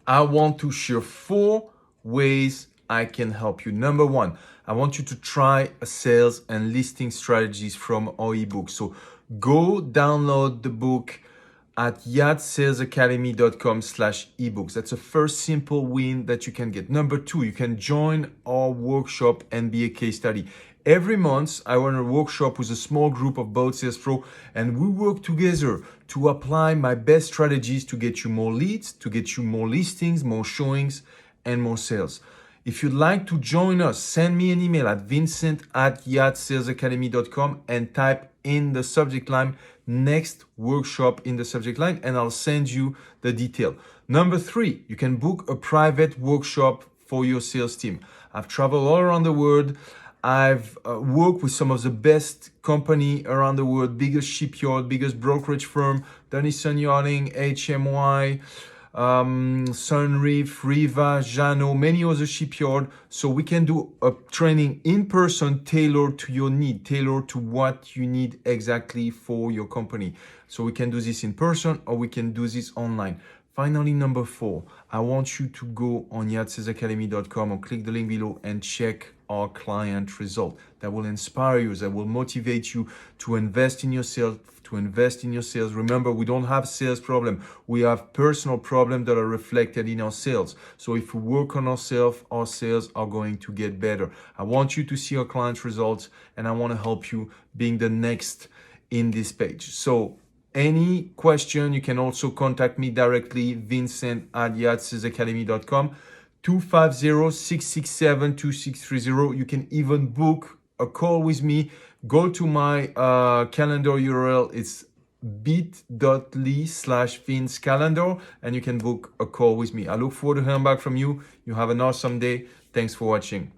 I want to share 4 ways I can help you. Number 1, I want you to try a sales and listing strategies from our ebook. So go download the book at yatsalesacademy.com/ebooks. That's the first simple win that you can get. Number 2, you can join our workshop and be a case study. Every month, I run a workshop with a small group of both sales pro, and we work together to apply my best strategies to get you more leads, to get you more listings, more showings, and more sales. If you'd like to join us, send me an email at vincent@yatsalesacademy.com and type in the subject line next workshop in the subject line, and I'll send you the detail. Number 3, you can book a private workshop for your sales team. I've traveled all around the world. I've worked with some of the best company around the world, biggest shipyard, biggest brokerage firm, Denison Yachting, HMY, Sunreef, Riva, Jano, many other shipyard. So we can do a training in person tailored to your need, tailored to what you need exactly for your company. So we can do this in person or we can do this online. Finally, number 4, I want you to go on yatsalesacademy.com or click the link below and check our client result. That will inspire you, that will motivate you to invest in yourself, to invest in your sales. Remember, we don't have sales problem. We have personal problems that are reflected in our sales. So if we work on ourselves, our sales are going to get better. I want you to see our client results, and I want to help you being the next in this page. So any question, you can also contact me directly, vincent@yatsalesacademy.com, 250-667-2630. You can even book a call with me. Go to my calendar URL. It's bit.ly/VinceCalendar, and you can book a call with me. I look forward to hearing back from you. You have an awesome day. Thanks for watching.